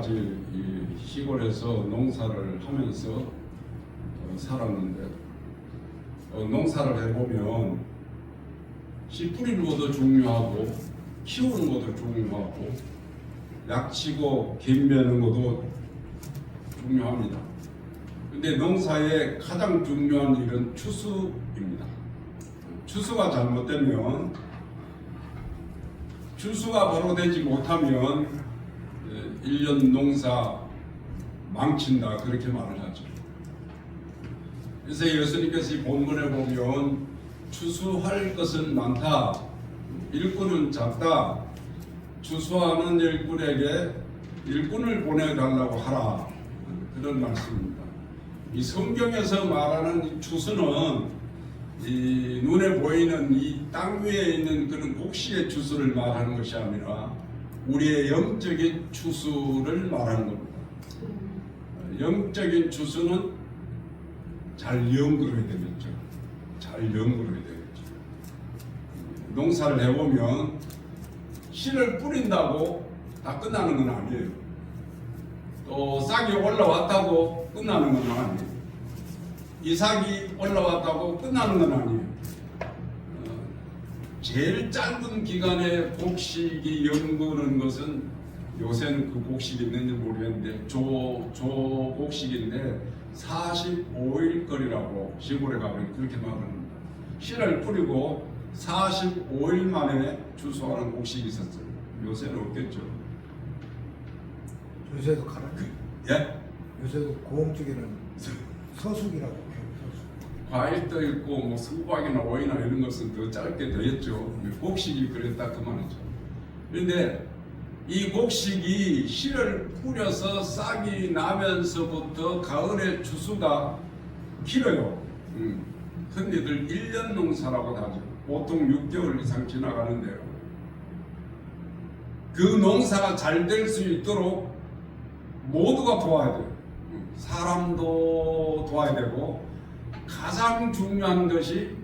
지금까지 이 시골에서 농사를 하면서 살았는데 농사를 해보면 씨 뿌리는 것도 중요하고 키우는 것도 중요하고 약치고 김매는 것도 중요합니다. 근데 농사의 가장 중요한 일은 추수입니다. 추수가 잘못되면, 추수가 바로 되지 못하면 1년 농사 망친다, 그렇게 말을 하죠. 그래서 예수님께서 이 본문에 보면 추수할 것은 많다, 일꾼은 작다, 추수하는 일꾼에게 일꾼을 보내달라고 하라, 그런 말씀입니다. 이 성경에서 말하는 추수는 이 눈에 보이는 이 땅 위에 있는 그런 곡식의 추수를 말하는 것이 아니라 우리의 영적인 추수를 말하는 겁니다. 영적인 추수는 잘 연구해야 되겠죠. 잘 연구해야 되겠죠. 농사를 해보면 씨를 뿌린다고 다 끝나는 건 아니에요. 또 싹이 올라왔다고 끝나는 건 아니에요. 이삭이 올라왔다고 끝나는 건 아니에요. 제일 짧은 기간에 곡식이 연구는 것은, 요새는 그 곡식이 있는지 모르겠는데 곡식인데 45일 거리라고 시골에 가면 그렇게 말합니다. 씨를 뿌리고 45일 만에 추수하는 곡식이 있었어요. 요새는 없겠죠. 요새도 가라. 예? 요새도 고흥쪽에는 서숙이라고. 과일도 있고 뭐 수박이나 오이나 이런 것은 더 짧게 되었죠. 곡식이 그랬다 그 말이죠. 그런데 이 곡식이 씨를 뿌려서 싹이 나면서부터 가을에 추수가 길어요. 흔히들 1년 농사라고 하죠. 보통 6개월 이상 지나가는데요. 그 농사가 잘 될 수 있도록 모두가 도와야 돼요. 사람도 도와야 되고, 가장 중요한 것이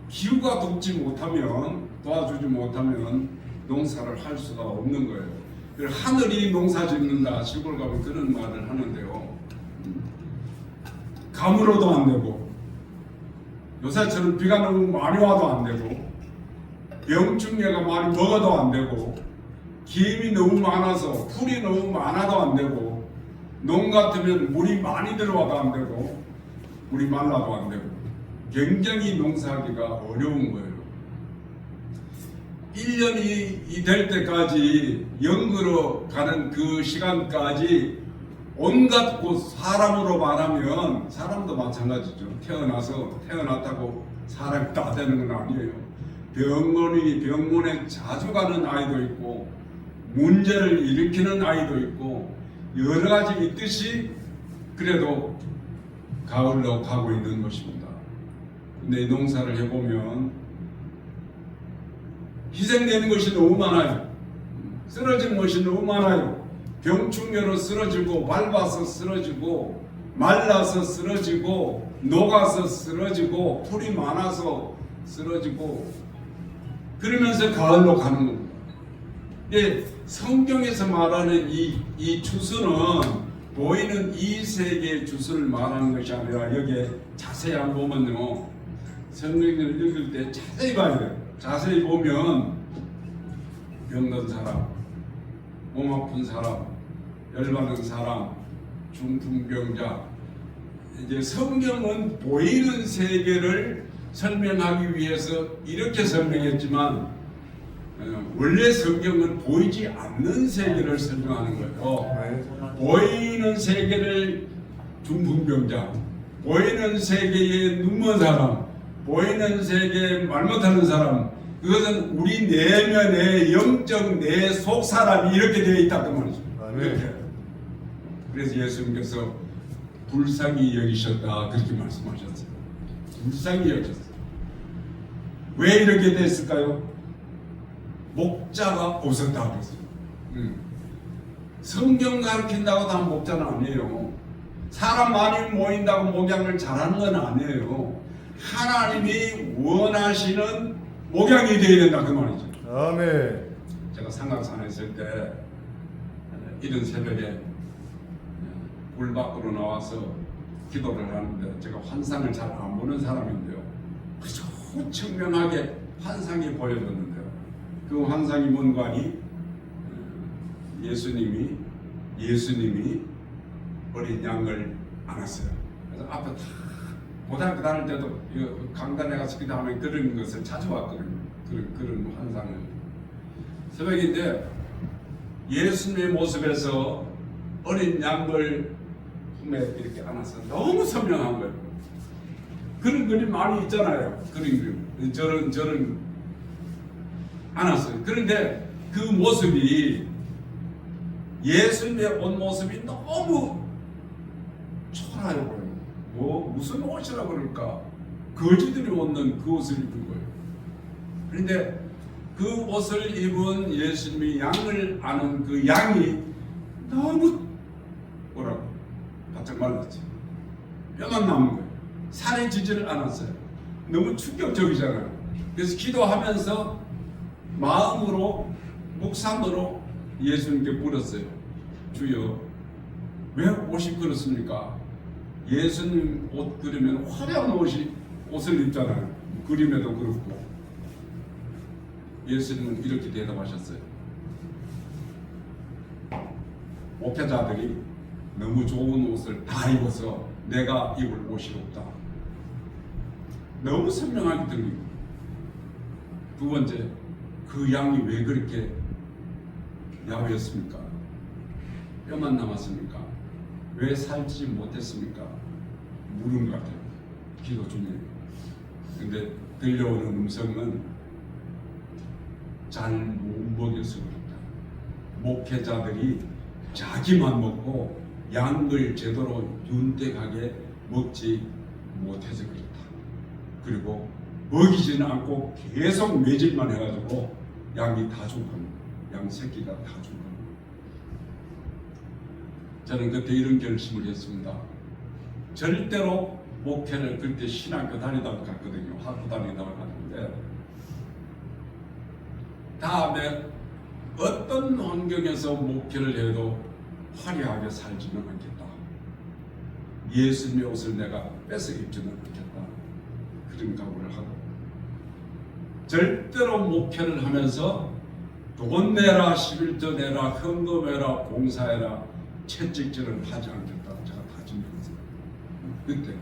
기후가 돕지 못하면, 도와주지 못하면 농사를 할 수가 없는 거예요. 하늘이 농사 짓는다, 시골 가면 그런 말을 하는데요. 감으로도 안 되고, 요새처럼 비가 너무 많이 와도 안 되고, 병충해가 많이 먹어도 안 되고, 기임이 너무 많아서 풀이 너무 많아도 안 되고, 농 같으면 물이 많이 들어와도 안 되고, 물이 말라도 안 되고, 굉장히 농사하기가 어려운 거예요. 1년이 될 때까지, 연구로 가는 그 시간까지 온갖 곳, 사람으로 말하면 사람도 마찬가지죠. 태어났다고 사람이 다 되는 건 아니에요. 병원에 자주 가는 아이도 있고, 문제를 일으키는 아이도 있고, 여러 가지 있듯이 그래도 가을로 가고 있는 것입니다. 근데 농사를 해보면 희생되는 것이 너무 많아요. 쓰러지는 것이 너무 많아요. 병충해로 쓰러지고, 밟아서 쓰러지고, 말라서 쓰러지고, 녹아서 쓰러지고, 풀이 많아서 쓰러지고, 그러면서 가을로 가는 겁니다. 예, 성경에서 말하는 이 추수는 보이는 이 세계의 추수를 말하는 것이 아니라, 여기에 자세히 한번 보면요, 성경을 읽을 때 자세히 봐야 돼요. 자세히 보면 병든 사람, 몸 아픈 사람, 열받은 사람, 중풍병자, 이제 성경은 보이는 세계를 설명하기 위해서 이렇게 설명했지만, 원래 성경은 보이지 않는 세계를 설명하는 거예요. 보이는 세계를 중풍병자, 보이는 세계에 눈먼 사람, 보이는 세계에 말 못하는 사람, 그것은 우리 내면의 영적 내 속 사람이 이렇게 되어 있다 그 말이죠. 이렇게. 그래서 예수님께서 불쌍히 여기셨다, 그렇게 말씀하셨어요. 불쌍히 여기셨어요. 왜 이렇게 됐을까요? 목자가 없었다고 그랬어요. 성경 가르친다고 다 목자는 아니에요. 사람 많이 모인다고 목양을 잘하는 건 아니에요. 하나님이 원하시는 목양이 되어야 된다 그 말이죠. 아멘. 제가 제가 상각산에 있을 때 이른 새벽에 굴 밖으로 나와서 기도를 하는데, 제가 환상을 잘 안 보는 사람인데요, 아주 청명하게 환상이 보여졌는데요, 그 환상이 뭔가니 예수님이 어린 양을 안았어요. 그래서 앞에 다 고등학교 다닐 때도 강단에 가서 기도하면 그런 것을 자주 봤거든요. 그런 환상을. 새벽인데 예수님의 모습에서 어린 양을 품에 이렇게 안아서 너무 선명한 거예요. 그런 그림 많이 있잖아요. 그런 그림. 저런 안았어요. 그런데 그 모습이, 예수님의 옷 모습이 너무 초라해 보여요. 무슨 옷이라 그럴까? 거지들이 입는 그 옷을 입은 거예요. 그런데 그 옷을 입은 예수님이 양을 아는 그 양이 너무 뭐라고? 바짝 말랐지. 뼈만 남은 거예요. 살이 지지를 않았어요. 너무 충격적이잖아요. 그래서 기도하면서 마음으로, 묵상으로 예수님께 물었어요. 주여, 왜 옷이 그렇습니까? 예수님 옷 그리면 화려한 옷을 입잖아요. 그림에도 그렇고. 예수님은 이렇게 대답하셨어요. 목회자들이 너무 좋은 옷을 다 입어서 내가 입을 옷이 없다. 너무 선명하게 들리고. 두 번째, 그 양이 왜 그렇게 야위었습니까? 뼈만 남았습니까? 왜 살지 못했습니까? 물은 것 같아요. 기도 중에. 근데 들려오는 음성은 잘 못 먹여서 그렇다. 목회자들이 자기만 먹고 양을 제대로 윤택하게 먹지 못해서 그렇다. 그리고 먹이지는 않고 계속 매질만 해가지고 양이 다 죽은, 양 새끼가 다 죽은. 저는 그때 이런 결심을 했습니다. 절대로 목회를, 그때 신학교 다니다가 갔거든요. 학교 다니다가 갔는데, 다음에 어떤 환경에서 목회를 해도 화려하게 살지는 않겠다. 예수님의 옷을 내가 뺏어 입지는 않겠다. 그런 각오를 하고, 절대로 목회를 하면서 돈 내라, 11조 내라, 헌금해라, 봉사해라, 채찍질을 하지 않겠다. 제가 다짐했어요. 그때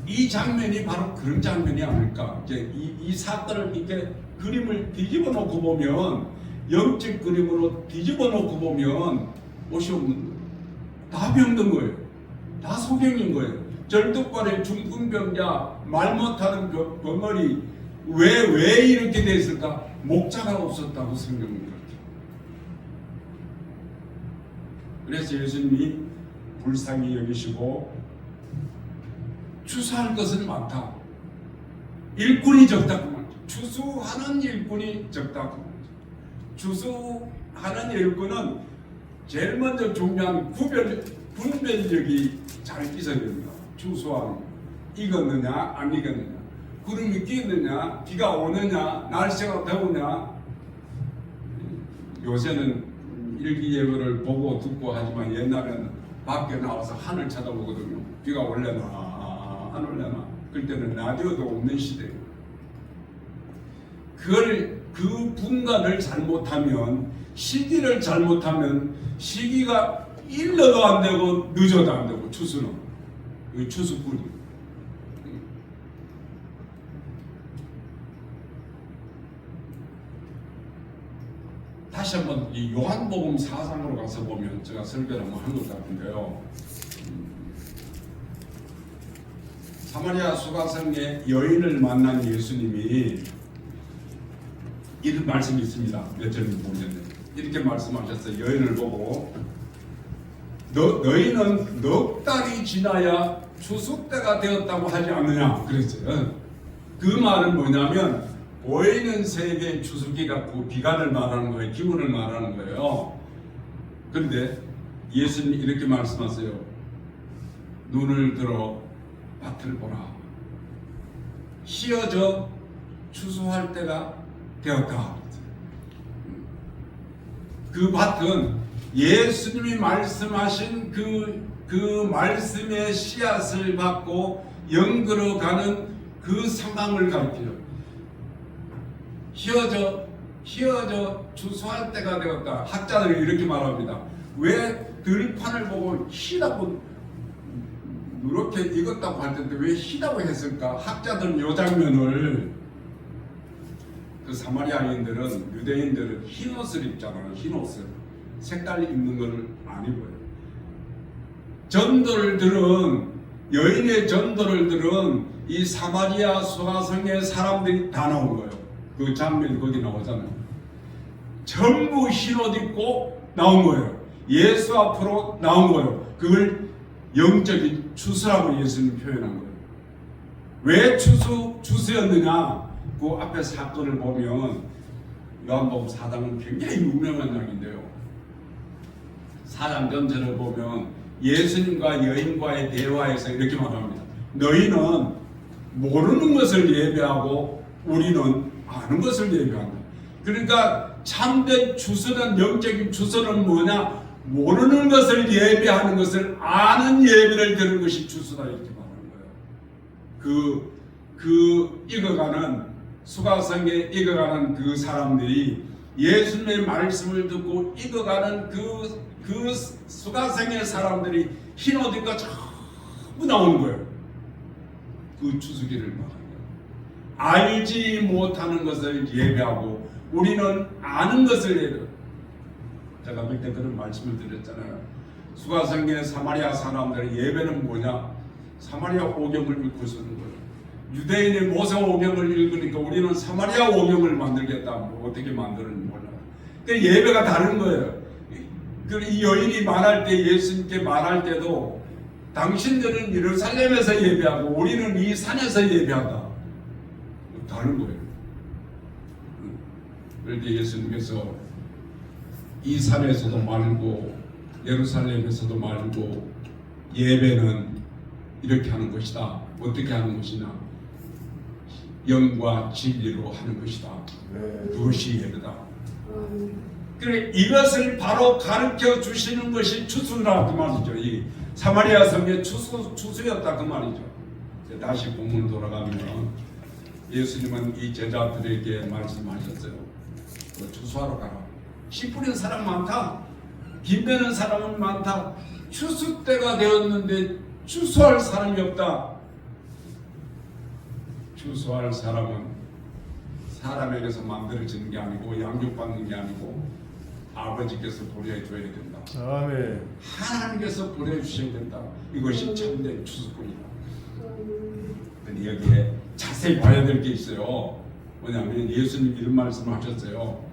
이 장면이 바로 그런 장면이 아닐까. 이제 이 사건을 이렇게 그림을 뒤집어 놓고 보면, 영적 그림으로 뒤집어 놓고 보면 옷이 없는 거예요. 다 병든 거예요. 다 소경인 거예요. 절뚝발의 중풍병자, 말 못하는 벙어리, 왜 이렇게 됐을까? 목자가 없었다고 성경은 그렇게. 그래서 예수님이 불쌍히 여기시고, 추수할 것은 많다. 일꾼이 적다고 말이죠. 추수하는 일꾼이 적다고 말이죠. 추수하는 일꾼은 제일 먼저 중요한 분별력이 잘 있어야 됩니다. 추수하는 거. 익었느냐 안 익었느냐, 구름이 끼느냐, 비가 오느냐, 날씨가 더우냐. 요새는 일기예보를 보고 듣고 하지만 옛날에는 밖에 나와서 하늘 쳐다보거든요. 비가 올려나 안 올려나. 그때는 라디오도 없는 시대예요. 그 분간을 잘못하면, 시기를 잘못하면, 시기가 일러도 안 되고 늦어도 안 되고, 추수는 추수꾼이. 다시 한번 이 요한복음 4장으로 가서 보면, 제가 설교를 한번 한 것 같은데요, 사마리아 수가성의 여인을 만난 예수님이 이런 말씀이 있습니다. 몇 절인지 모르겠네요. 이렇게 말씀하셨어요. 여인을 보고, 너희는 넉 달이 지나야 추수 때가 되었다고 하지 않느냐 그랬어요. 그 말은 뭐냐면, 보이는 세계의 추수기가 그 비간을 말하는 거예요. 기분을 말하는 거예요. 그런데 예수님이 이렇게 말씀하세요. 눈을 들어 밭을 보라. 휘어져 추수할 때가 되었다. 그 밭은 예수님이 말씀하신 그 말씀의 씨앗을 받고 영들어가는 그 상황을 가리켜요. 휘어져 추수할 때가 되었다. 학자들이 이렇게 말합니다. 왜 들판을 보고 희다고 이렇게 익었다고 할 텐데 왜 희다고 했을까? 학자들은 이 장면을, 그 사마리아인들은, 유대인들은 흰 옷을 입잖아요. 흰 옷을 색깔 입는 걸 안 입어요. 전도를들은, 여인의 전도를들은 이 사마리아 수가성의 사람들이 다 나온 거예요. 그 장면이 거기 나오잖아요. 전부 흰 옷 입고 나온 거예요. 예수 앞으로 나온 거예요. 그걸 영적인 추수라고 예수님이 표현한 거예요. 왜 추수였느냐? 그 앞에 사건을 보면 요한복음 4장은 굉장히 유명한 장인데요. 4장 전체를 보면 예수님과 여인과의 대화에서 이렇게 말합니다. 너희는 모르는 것을 예배하고 우리는 아는 것을 예배한다. 그러니까 참된 추수는, 영적인 추수는 뭐냐? 모르는 것을 예배하는 것을 아는 예배를 드는 것이 추수다, 이렇게 말하는 거예요. 그 익어가는, 수가성에 익어가는 그 사람들이 예수님의 말씀을 듣고 익어가는 그 수가성의 사람들이 흰 옷 입고 전부 나오는 거예요. 그 추수기를 말하는 거예요. 알지 못하는 것을 예배하고 우리는 아는 것을 예배해요. 제가 그때 그런 말씀을 드렸잖아요. 수가성의 사마리아 사람들의 예배는 뭐냐? 사마리아 오경을 읽고 쓰는 거예요. 유대인의 모세 오경을 읽으니까 우리는 사마리아 오경을 만들겠다. 뭐 어떻게 만드는지 몰라요. 그러니까 예배가 다른 거예요. 이 여인이 말할 때, 예수님께 말할 때도 당신들은 예루살렘에서 예배하고 우리는 이 산에서 예배한다. 다른 거예요. 그런데 예수님께서 이 산에서도 말고 예루살렘에서도 말고 예배는 이렇게 하는 것이다. 어떻게 하는 것이냐? 영과 진리로 하는 것이다. 그것이 예배다. 그래, 이것을 바로 가르쳐 주시는 것이 추수라 그 말이죠. 이 사마리아 성의 추수였다 그 말이죠. 다시 본문 돌아가면 예수님은 이 제자들에게 말씀하셨어요. 추수하러 가라. 씨 뿌리는 사람 많다. 김 베는 사람은 많다. 추수 때가 되었는데 추수할 사람이 없다. 추수할 사람은 사람에게서 만들어지는 게 아니고 양육받는 게 아니고 아버지께서 보내줘야 된다. 아멘. 하나님께서 보내주셔야 된다. 이것이 참된 추수꾼이다. 근데 여기에 자세히 봐야 될 게 있어요. 뭐냐면 예수님 이런 말씀을 하셨어요.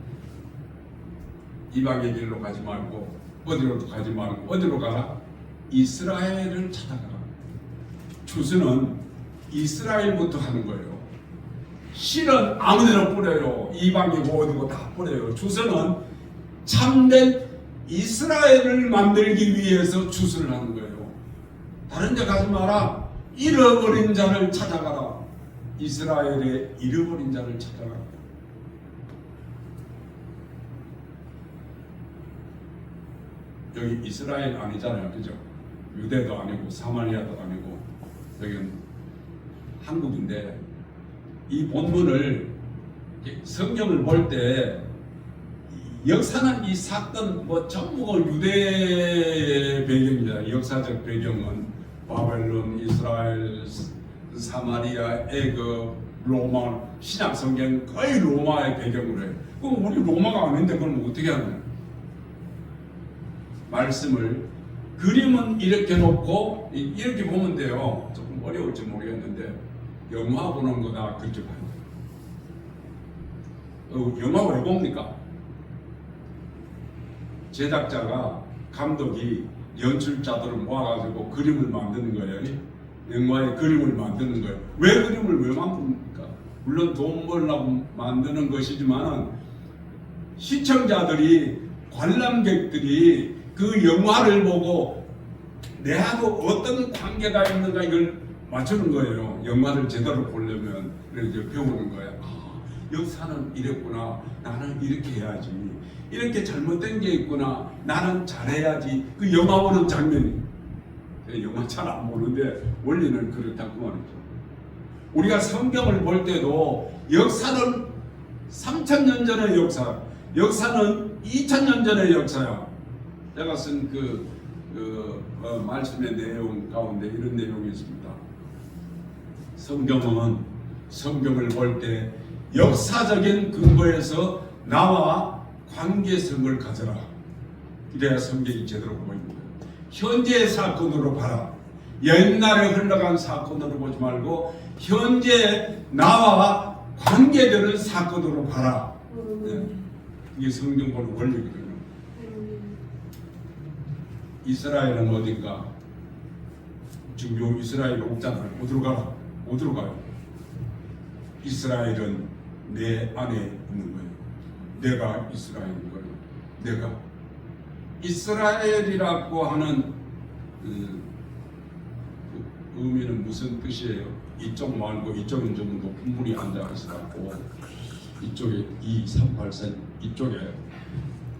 이방의 길로 가지 말고 어디로도 가지 말고 어디로 가라? 이스라엘을 찾아가라. 추수는 이스라엘부터 하는 거예요. 씨는 아무데나 뿌려요. 이방이고 어디고 다 뿌려요. 추수는 참된 이스라엘을 만들기 위해서 추수를 하는 거예요. 다른 데 가지 마라. 잃어버린 자를 찾아가라. 이스라엘의 잃어버린 자를 찾아가라. 여기 이스라엘 아니잖아요. 그죠? 유대도 아니고 사마리아도 아니고 여기는 한국인데 이 본문을 성경을 볼 때 역사는 이 사건 전부가 유대 배경입니다. 역사적 배경은 바벨론, 이스라엘, 사마리아, 애굽, 로마, 신약 성경 거의 로마의 배경으로 해요. 그럼 우리 로마가 아닌데 그럼 어떻게 하나요? 말씀을 그림은 이렇게 놓고 이렇게 보면 돼요. 조금 어려울지 모르겠는데 영화 보는 거다 그렇게 봐요. 영화 왜 봅니까? 제작자가 감독이 연출자들을 모아가지고 그림을 만드는 거예요. 영화의 그림을 만드는 거예요. 왜 그림을 왜 만듭니까? 물론 돈 벌려고 만드는 것이지만 시청자들이 관람객들이 그 영화를 보고 내하고 어떤 관계가 있는가 이걸 맞추는 거예요. 영화를 제대로 보려면 이렇게 배우는 거예요. 역사는 이랬구나. 나는 이렇게 해야지. 이렇게 잘못된 게 있구나. 나는 잘해야지. 그 영화 보는 장면이. 영화 잘 안 보는데 원리는 그렇다고 말이죠. 우리가 성경을 볼 때도 역사는 3000년 전의 역사, 역사는 2000년 전의 역사야. 제가 쓴 말씀의 내용 가운데 이런 내용이 있습니다. 성경을 볼 때 역사적인 근거에서 나와 관계성을 가져라. 이래야 성경이 제대로 보이는 거예요. 현재의 사건으로 봐라. 옛날에 흘러간 사건으로 보지 말고 현재 나와 관계되는 사건으로 봐라. 네. 이게 성경 보는 원리거든요. 이스라엘은 어딘가? 지금 요 이스라엘 없잖아요. 어디로 가요? 이스라엘은 내 안에 있는 거예요. 내가 이스라엘인 거예요. 내가 이스라엘이라고 하는 의미는 무슨 뜻이에요? 이쪽 말고 이쪽은 좀 높은 분이 앉아 있어갖고 이쪽에 2, 3, 8선 이쪽에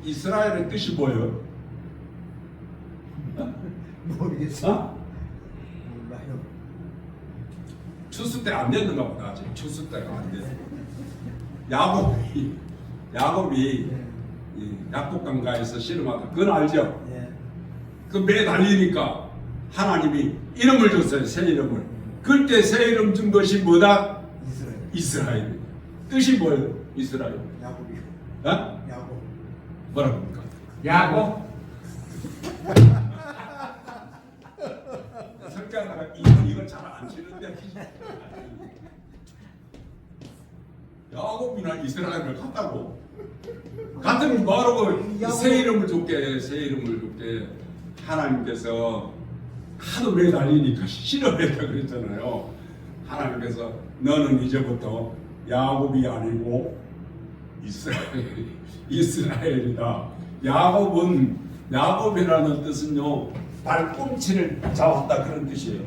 이스라엘의 뜻이 뭐예요? 모르겠어. 몰라요. 추수 때 안 됐는가 보다. 아직 추수 때가 안 됐어. 야곱이 이 약국강가에서 씨름하다. 그건 알죠? 예. 그 매달리니까 하나님이 이름을 줬어요. 새 이름을. 그때 새 이름 준 것이 뭐다? 이스라엘. 뜻이 뭐예요? 이스라엘. 야곱이요. 어? 야곱. 뭐라고 합니까? 야곱. 설교하다가 이걸 잘 안 치는데 야곱이나 이스라엘을 같다고? 같은 뭐라고 새 이름을 줬게 하나님께서 하도 매달리니까 싫어했다 그랬잖아요. 하나님께서 너는 이제부터 야곱이 아니고 이스라엘이다. 야곱이라는 뜻은요, 발꿈치를 잡았다 그런 뜻이에요.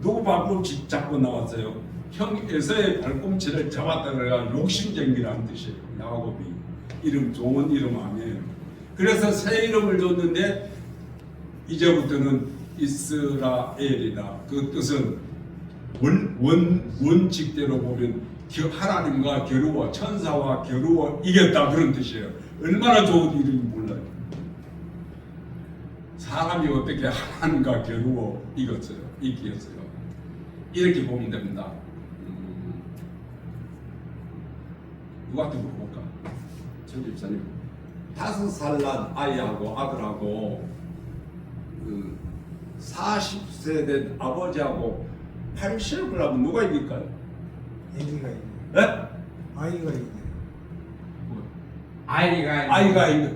누구 발꿈치 잡고 나왔어요? 형 에서의 발꿈치를 잡았다 그래가 욕심쟁이라는 뜻이에요. 야곱이 이름 좋은 이름 아니에요. 그래서 새 이름을 줬는데 이제부터는 이스라엘이다. 그 뜻은 원칙대로 보면 하나님과 겨루어 천사와 겨루어 이겼다 그런 뜻이에요. 얼마나 좋은 이름이 몰라요. 사람이 어떻게 하나님과 겨루어 이겼어요? 이렇게 보면 됩니다. 누구한테 물어볼까? 전 집사님 5살 난 아이하고 아들하고 40세 된 아버지하고 80을 하면 누가 이길까요? 애기가 있네. 네? 아이가 있네. 아이가 이겨.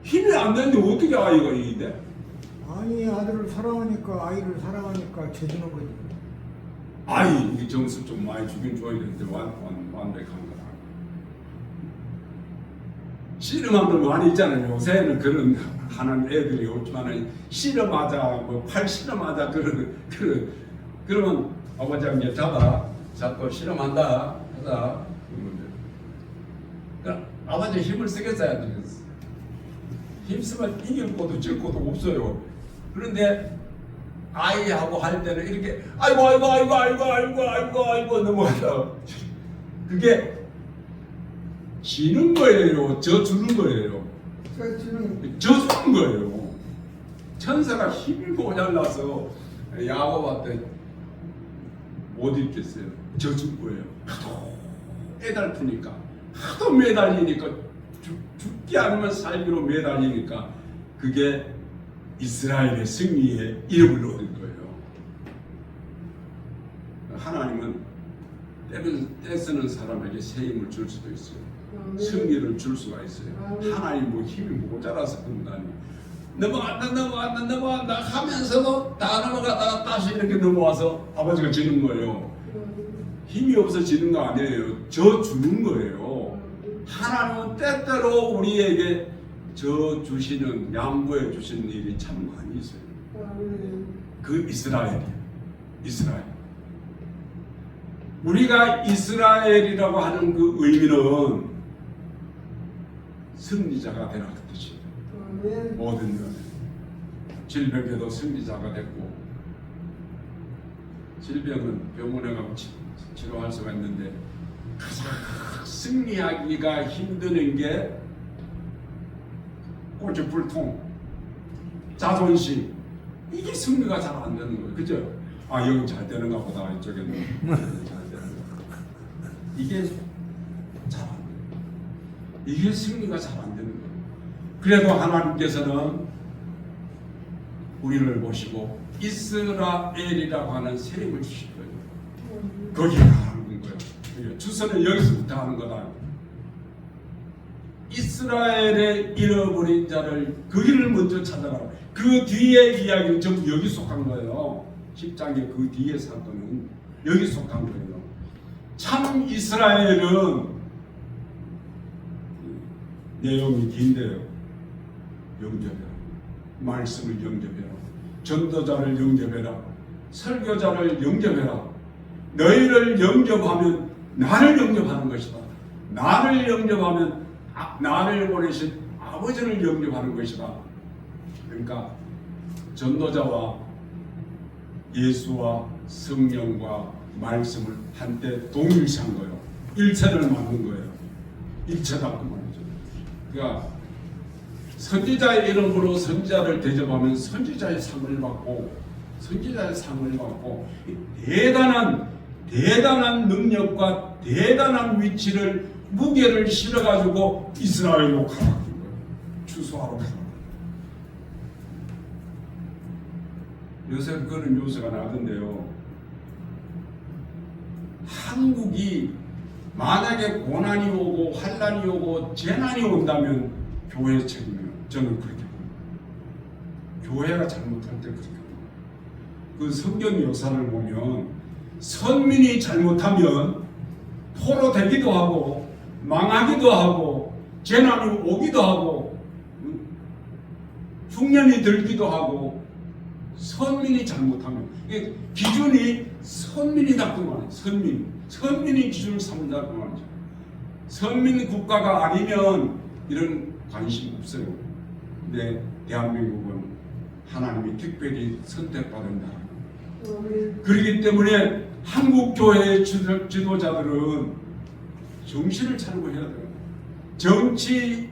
힘이 안 되는데 어떻게 아이가 이기대? 아니 아들을 사랑하니까 아이를 사랑하니까 져주는 거지. 아이 이게 점수 좀 많이 주긴 줘야 되는데 완벽한 거라. 씨름한 분 많이 있잖아요. 요새는 그런 하는 애들이 없지만은 씨름하자 팔 씨름하자 그러면 아버지가 이제 잡고 씨름한다 하자 그러면 아버지 힘을 쓰겠어야 되겠어. 힘쓰면 이길 것도 질 것도 없어요. 그런데 아이하고 할 때는 이렇게 아이고 넘어가다 그게 지는 거예요. 져주는 거예요. 져주는 거예요. 천사가 힘이 모자라서 야곱한테 못 있겠어요. 져준 거예요. 하도 애달프니까 하도 매달리니까 죽지 않으면 살기로 매달리니까 그게 이스라엘의 승리의 이름을 얻은 거예요. 하나님은 떼쓰는 사람에게 새 힘을 줄 수도 있어요. 승리를 줄 수가 있어요. 하나님 뭐 힘이 모자라서 그런 거 아니에요. 넘어간다 하면서도 다 넘어가다가 다시 이렇게 넘어와서 아버지가 지는 거예요. 힘이 없어 지는 거 아니에요. 져주는 거예요. 하나님은 때때로 우리에게 져주시는 양보해 주시는 일이 참 많이 있어요. 그 이스라엘 우리가 이스라엘이라고 하는 그 의미는 승리자가 되라 그 뜻이에요. 모든 것 질병에도 승리자가 됐고, 질병은 병원에 가면 치료할 수가 있는데 가장 승리하기가 힘드는 게 고집불통, 자존심, 이게 승리가 잘 안 되는 거예요. 그죠? 아, 여기 잘 되는가 보다, 이쪽에는 잘 되는가. 이게 잘 안 돼요. 이게 승리가 잘 안 되는 거예요. 그래도 하나님께서는 우리를 보시고 이스라엘이라고 하는 세임을 주신 거예요. 거기에 가는 거예요. 주소는 여기서부터 하는 거다. 이스라엘의 잃어버린 자를 그 길을 먼저 찾아라. 그 뒤에 이야기는 전부 여기 속한 거예요. 10장의 그 뒤에 사건은 여기 속한 거예요. 참 이스라엘은 내용이 긴데요. 영접해라. 말씀을 영접해라. 전도자를 영접해라. 설교자를 영접해라. 너희를 영접하면 나를 영접하는 것이다. 나를 영접하면 나를 보내신 아버지를 영접하는 것이다. 그러니까 전도자와 예수와 성령과 말씀을 한때 동일시한 거예요. 일체를 만든 거예요. 일체다 그 말이죠. 그러니까 선지자의 이름으로 선지자를 대접하면 선지자의 상을 받고, 선지자의 상을 받고 대단한 능력과 대단한 위치를 무게를 실어가지고 이스라엘로 가라는 거예요. 추수하러 가라. 요새 그런 뉴스가 나던데요. 한국이 만약에 고난이 오고 환난이 오고 재난이 온다면 교회의 책임이에요. 저는 그렇게 봅니다. 교회가 잘못할 때 그렇게 봅니다. 그 성경 역사를 보면 선민이 잘못하면 포로되기도 하고 망하기도 하고 재난이 오기도 하고 흉년이 들기도 하고, 선민이 잘못하면 이게 기준이 선민이다 그 말이에요. 선민이 기준을 삼는다 그 말이죠. 선민 국가가 아니면 이런 관심 없어요. 근데 대한민국은 하나님이 특별히 선택받은 나라. 그렇기 때문에 한국 교회의 지도자들은 정신을 차리고 해야 돼요. 정치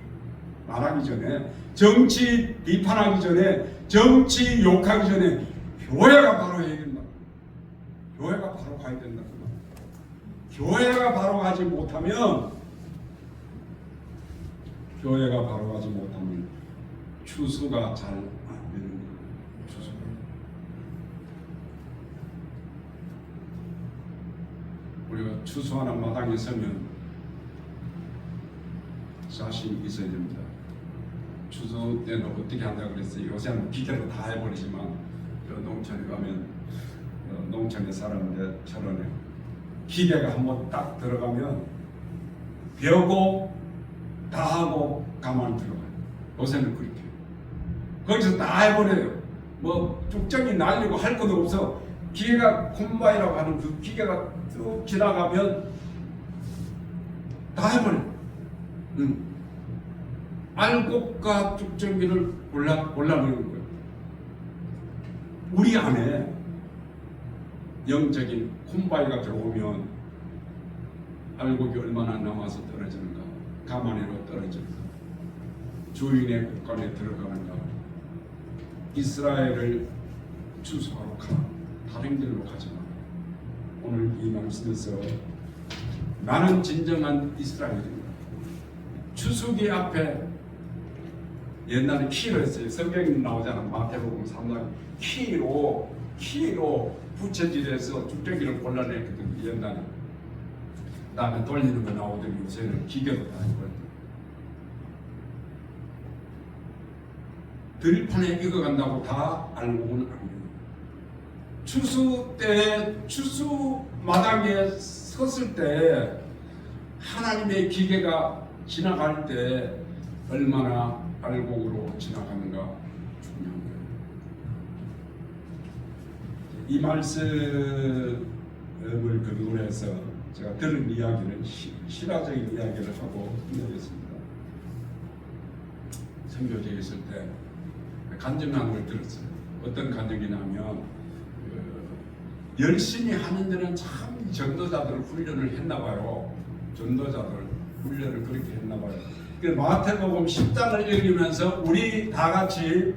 말하기 전에, 정치 비판하기 전에, 정치 욕하기 전에 교회가 바로 해야 된다. 교회가 바로 가야 된다. 교회가 바로 가지 못하면 추수가 잘 안 되는 거예요. 추수가. 우리가 추수하는 마당에 서면 자신 있어야 됩니다. 추수 때는 어떻게 한다고 그랬어요? 요새는 기계로 다 해버리지만 농촌에 가면 농촌의 사람들처럼 기계가 한번 딱 들어가면 벼고 다 하고 가만히 들어가요. 요새는 그렇게 거기서 다 해버려요. 뭐 쭉정이 날리고 할 것도 없어. 기계가 콤바이라고 하는 그 기계가 쭉 지나가면 다 해버려. 알곡과 쭉정기를 골라내는 거예요. 우리 안에 영적인 콤바이가 들어오면 알곡이 얼마나 남아서 떨어지는가, 가마니로 떨어지는가, 주인의 국간에 들어가는가. 이스라엘을 추수하러 가. 다른 길로 가지 마. 오늘 이 말씀에서 나는 진정한 이스라엘입니다. 추수기 앞에 옛날에 키로 했어요. 성경에 나오잖아. 마태복음 3장 키로 부채질해서 쭉정이를 골라냈거든. 옛날에. 다음에 돌리는 거 나오더니 요새는 기계로 다 해버려. 들판에 익어간다고 다 알고는 아니에요. 추수 때, 추수 마당에 섰을 때 하나님의 기계가 지나갈 때 얼마나 알곡으로 지나가는가 중요한 거예요. 이 말씀을 그걸 근거로 해서 제가 들은 이야기는 실화적인 이야기를 하고 끝내겠습니다. 선교지에 있을 때 간증한 걸 들었어요. 어떤 간증이냐면 열심히 하는 데는 참 전도자들 훈련을 했나 봐요. 전도자들 훈련을 그렇게 했나 봐요. 마태복음 10장을 읽으면서 우리 다 같이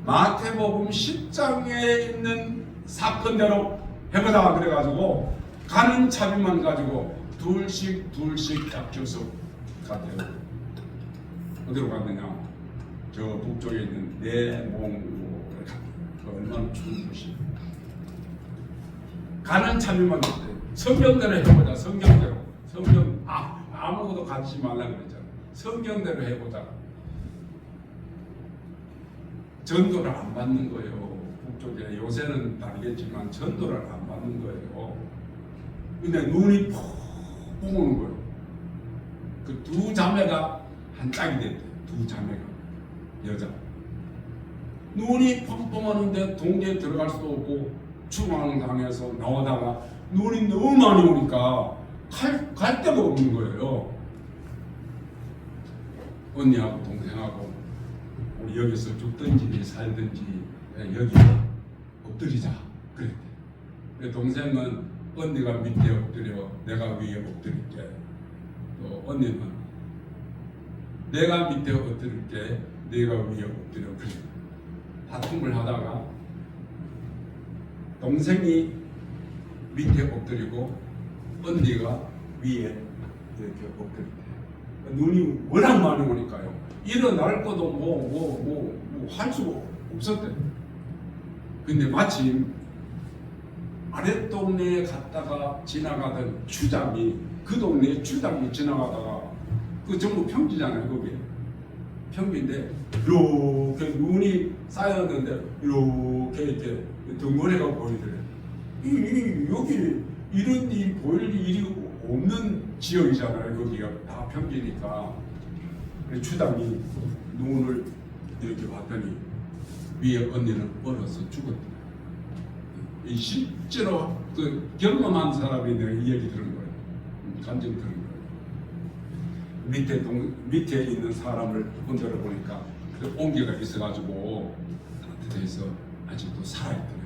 마태복음 10장에 있는 사건대로 해보자 그래가지고 가는 차비만 가지고 둘씩 짝져서 갔대요. 어디로 갔느냐? 저 북쪽에 있는 내몽으로 갔대요. 얼마나 추운 곳이. 가는 차비만 갔대요. 성경대로 해보자. 성경대로. 성경 아무것도 가지 말라 그랬잖아. 성경대로 해보자. 전도를 안 받는 거예요. 북쪽에 요새는 다르겠지만 전도를 안 받는 거예요. 근데 눈이 푹 오는 거예요. 그 두 자매가 한 짝이 됐대요. 두 자매가 여자. 눈이 펑펑 오는데 동네에 들어갈 수도 없고 추방당해서 나오다가 눈이 너무 많이 오니까 갈 데가 없는 거예요. 언니하고 동생하고 우리 여기서 죽든지 살든지 여기 엎드리자 그랬대. 동생은 언니가 밑에 엎드려 내가 위에 엎드릴게. 또 언니는 내가 밑에 엎드릴게 내가 위에 엎드려. 그래. 다툼을 하다가 동생이 밑에 엎드리고 언니가 위에 이렇게 엎드린대. 눈이 워낙 많이 오니까요. 일어날 것도 뭐 할 수가 없었대. 근데 마침 아랫동네에 갔다가 지나가던 추장이 그 동네에 추장이 지나가다가 그 전부 평지잖아요. 거기 평지인데 이렇게 눈이 쌓였는데 이렇게 덩어리가 보이더래. 여기 이런 일이 보일 일이 없는 지역이잖아요. 거기가 다 평지니까. 추장이 눈을 이렇게 봤더니 위에 언니는 얼어서 죽었다. 실제로 그 경험한 사람이 내가 이 얘기 들은 거예요. 간증 들은 거예요. 밑에 있는 사람을 흔들어 보니까 그 온기가 있어가지고 따뜻해서 아직도 살아있더래요.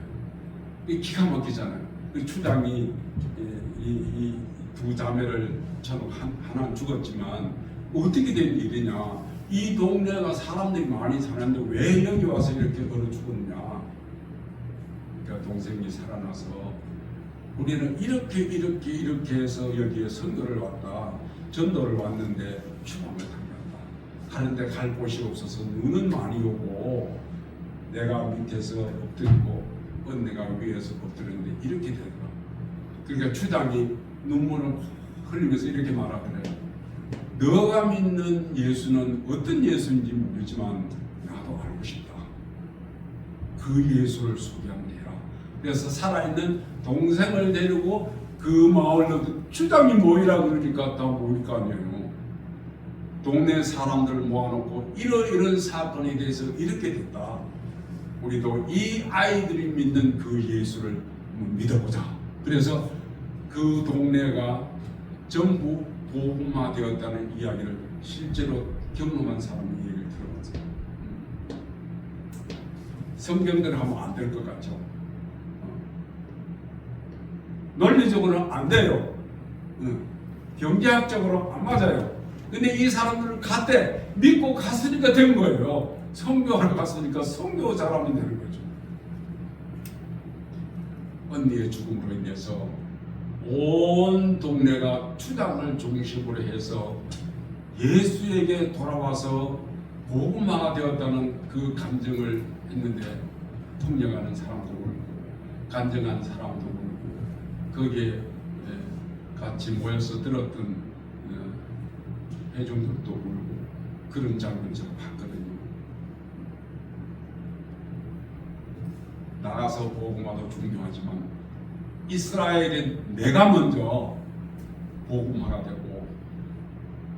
이게 기가 막히잖아요. 그 추장이 이 두 자매를 참 하나 죽었지만 어떻게 된 일이냐? 이 동네가 사람들이 많이 사는데 왜 여기 와서 이렇게 얼어 죽었냐? 그러니까 동생이 살아나서 우리는 이렇게 해서 여기에 선교를 왔다, 전도를 왔는데 추방을 당했다. 가는데 갈 곳이 없어서 눈은 많이 오고 내가 밑에서 엎드리고 언니가 위에서 엎드렸는데 이렇게 되더라. 그러니까 추장이 눈물을 흘리면서 이렇게 말하더래요. 너가 믿는 예수는 어떤 예수인지 모르지만 나도 알고 싶다. 그 예수를 소개하면 해라. 그래서 살아있는 동생을 데리고 그 마을로 추장이 모이라 그러니까 다 모일 거 아니에요. 동네 사람들 모아놓고 이런 사건에 대해서 이렇게 됐다. 우리도 이 아이들이 믿는 그 예수를 믿어보자. 그래서 그 동네가 전부 복음화 되었다는 이야기를 실제로 경험한 사람의 얘기를 들어봤어요. 성경대로 하면 안 될 것 같죠? 논리적으로는 안 돼요. 경제학적으로 안 맞아요. 근데 이 사람들을 갔대 믿고 갔으니까 된 거예요. 선교하러 갔으니까 선교 잘하면 되는 거죠. 언니의 죽음으로 인해서 온 동네가 추장을 중심으로 해서 예수에게 돌아와서 복음화가 되었다는 그 감정을 했는데 통역하는 사람도 울고 간증한 사람도 울고 거기에 같이 모여서 들었던 회중들도 울고 그런 장면을 제가 봤거든요. 나가서 복음화도 중요하지만 이스라엘은 내가 먼저 복음화가 되고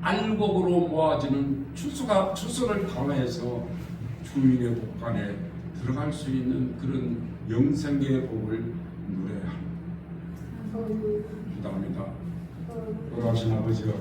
알곡으로 모아지는 추수를 강화해서 주인의 복간에 들어갈 수 있는 그런 영생의 복을 누려야 합니다. 기도합니다. 돌아가신 아버지여,